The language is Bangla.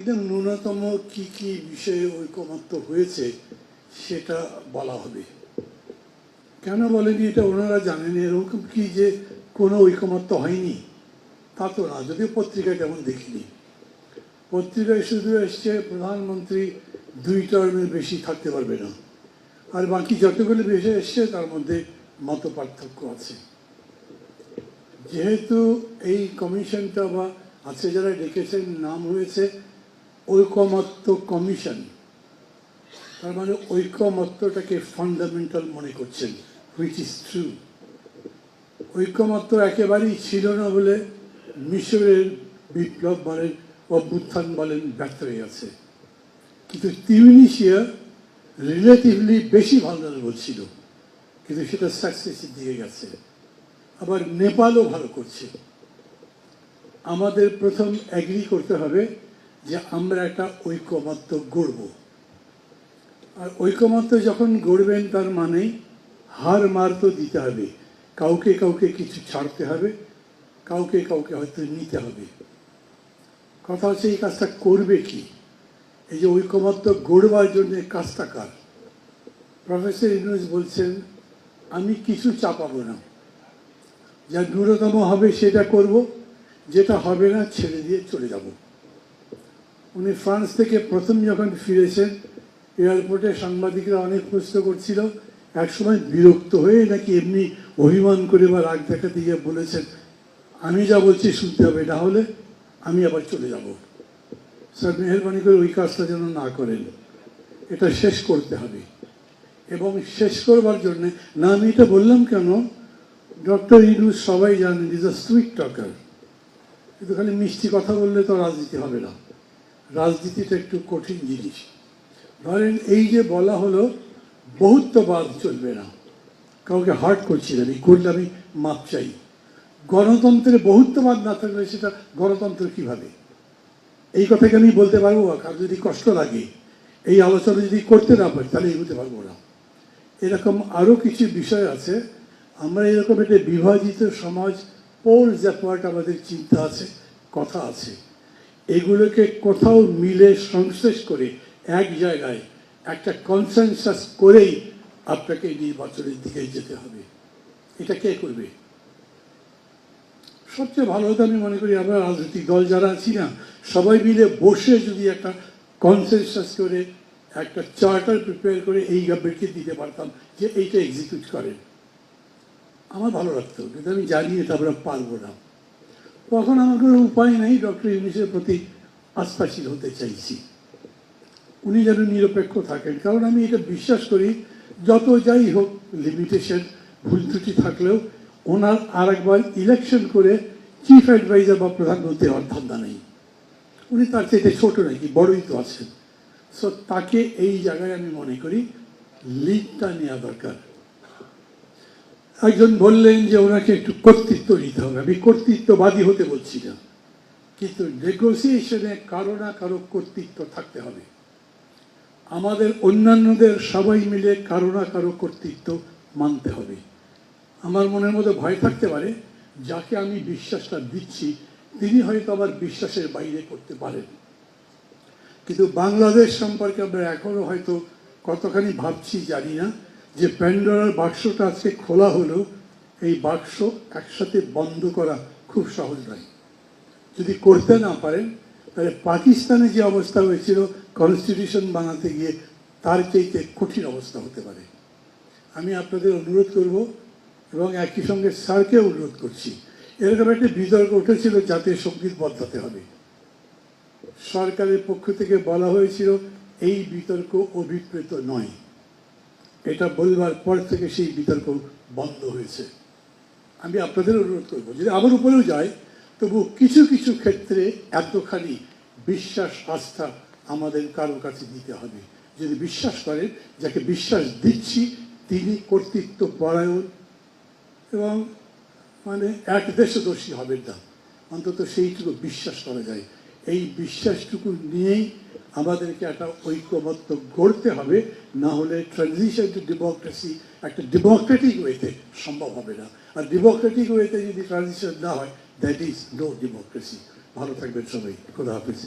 একদম ন্যূনতম কি কি বিষয়ে ঐকমত্য হয়েছে সেটা বলা হবে। কেন বলেনি এটা ওনারা জানেন। এরকম কি যে কোনো ঐকমত্য হয়নি তা তো না, যদিও পত্রিকায় তেমন দেখিনি। পত্রিকায় শুধু এসছে প্রধানমন্ত্রী 2 টার্মের বেশি থাকতে পারবে না, আর বাকি যতগুলো বিষয় এসছে তার মধ্যে মত পার্থক্য আছে। যেহেতু এই কমিশনটা বা আছে যারা ডেকেছেন নাম হয়েছে ঐকমত্য কমিশন, তার মানে ঐকমত্যটাকে ফান্ডামেন্টাল মনে করছেন, হুইচ ইজ ট্রু। ঐকমত্য একেবারেই ছিল না বলে মিশরের বিপ্লব বলেন, অভ্যুত্থান বলেন, ব্যর্থ হয়ে গেছে। কিন্তু তিউনিসিয়া রিলেটিভলি বেশি ভালনারেবল ছিল, কিন্তু সেটা সাকসেসের দিকে গেছে। আবার নেপালও ভালো করছে। আমাদের প্রথম অ্যাগ্রি করতে হবে যে আমরা একটা ঐকমত্য গড়ব। আর ঐকমত্য যখন গড়বেন তার মানে হার মার তো দিতে হবে, কাউকে কাউকে কিছু ছাড়তে হবে, কাউকে কাউকে হয়তো নিতে হবে। কথা হচ্ছে এই কাজটা করবে কি? এই যে ঐকমত্য গড়বার জন্য কাজটা কার? প্রফেসর ইউনূস বলছেন আমি কিছু চাপাবো না, যা ন্যূনতম হবে সেটা করব, যেটা হবে না ছেড়ে দিয়ে চলে যাব। উনি ফ্রান্স থেকে প্রথম যখন ফিরেছেন এয়ারপোর্টে সাংবাদিকরা অনেক প্রশ্ন করছিল, একসময় বিরক্ত হয়ে নাকি এমনি অভিমান করে বা রাগ দেখাতে গিয়ে বলেছেন আমি যা বলছি শুনতে হবে, না হলে আমি আবার চলে যাব। স্যার মেহরবানি করে ওই কাজটা যেন না করেন, এটা শেষ করতে হবে। এবং শেষ করবার জন্যে না, আমি এটা বললাম কেন, ডক্টর ইউনূস সবাই জানেন ইজ আ সুইট টকার, কিন্তু খালি মিষ্টি কথা বললে তো রাজনীতি হবে না। রাজনীতিটা একটু কঠিন জিনিস। ধরেন এই যে বলা হলো বহুত্ববাদ চলবে না, কাউকে হার্ট করছি না, করলে আমি মাপ চাই। গণতন্ত্রে বহুত্ববাদ না থাকলে সেটা গণতন্ত্র কিভাবে? এই কথাকে আমি বলতে পারবো, কার যদি কষ্ট লাগে, এই আলোচনা যদি করতে না পারি তাহলে এগোতে পারবো না। এরকম আরও কিছু বিষয় আছে। আমরা এরকম একটা বিভাজিত সমাজ, পোলস অ্যাপার্ট আমাদের চিন্তা আছে, কথা আছে। এগুলোকে কোথাও মিলে সংশ্লেষ করে এক জায়গায় একটা কনসেনসাস করেই আপনাকে নির্বাচনের দিকে যেতে হবে। এটা কে করবে? সবচেয়ে ভালো হতো আমি মনে করি আমরা রাজনৈতিক দল যারা আছি না, সবাই মিলে বসে যদি একটা কনসেনসাস করে একটা চার্টার প্রিপেয়ার করে এই গভর্নমেন্টকে দিতে পারতাম যে এইটা এক্সিকিউট করেন, আমার ভালো লাগতো। কিন্তু আমি জানি এটা আমরা পারবো না। তখন আমার কোনো উপায় নেই, ডক্টর ইউনূসের প্রতি আস্থাশীল হতে চাইছি, উনি যেন নিরপেক্ষ থাকেন। কারণ আমি এটা বিশ্বাস করি যত যাই হোক লিমিটেশন ভুল ত্রুটি থাকলেও ওনার আর একবার ইলেকশন করে চিফ অ্যাডভাইজার বা প্রধানমন্ত্রী হওয়ার ধান্দা নেই। উনি তার চাইতে ছোট নাকি, বড়ই তো আছেন। সো তাকে এই জায়গায় আমি মনে করি লিডটা নেওয়া দরকার। একজন বললেন যে ওনাকে একটু কর্তৃত্ব নিতে হবে। আমি কর্তৃত্ববাদী হতে বলছি না, কিন্তু নেগোসিয়েশনে কারো না কারো কর্তৃত্ব থাকতে হবে। আমাদের অন্যান্যদের সবাই মিলে কারো না কারো কর্তৃত্ব মানতে হবে। আমার মনের মধ্যে ভয় থাকতে পারে যাকে আমি বিশ্বাসটা দিচ্ছি তিনি হয়তো আবার বিশ্বাসের বাইরে করতে পারেন। কিন্তু বাংলাদেশ সম্পর্কে আমরা এখনো হয়তো কতখানি ভাবছি জানি না যে প্যান্ডোরার বাক্সটা আজকে খোলা হলো, এই বাক্স একসাথে বন্ধ করা খুব সহজ নয়। যদি করতে না পারেন তাহলে পাকিস্তানে যে অবস্থা হয়েছিল কনস্টিটিউশন বানাতে গিয়ে তার চাইতে কঠিন অবস্থা হতে পারে। আমি আপনাদের অনুরোধ করব এবং একই সঙ্গে স্যারকে অনুরোধ করছি, এরকম একটা বিতর্ক উঠেছিল জাতীয় সঙ্গীত বদলাতে হবে। সরকারের পক্ষ থেকে বলা হয়েছিল এই বিতর্ক অভিপ্রেত নয়, এটা বলবার পর থেকে সেই বিতর্ক বন্ধ হয়েছে। আমি আপনাদের অনুরোধ করব যদি আমার উপরেও যায় তবু কিছু কিছু ক্ষেত্রে এতখানি বিশ্বাস আস্থা আমাদের কারো কাছে দিতে হবে। যদি বিশ্বাস করেন যাকে বিশ্বাস দিচ্ছি তিনি কর্তৃত্ব পরায়ণ এবং মানে এক দেশদর্শী হবেন না, অন্তত সেইটুকু বিশ্বাস করা যায়। এই বিশ্বাসটুকু নিয়েই আমাদেরকে একটা ঐক্যবদ্ধ গড়তে হবে, না হলে ট্রানজিশন টু ডেমোক্রেসি একটা ডেমোক্রেটিক ওয়েতে সম্ভব হবে না। আর ডেমোক্রেটিক ওয়েতে যদি ট্রানজিশন না হয় দ্যাট ইজ নো ডেমোক্রেসি। ভালো থাকবেন সবাই, খোদা হাফেজ।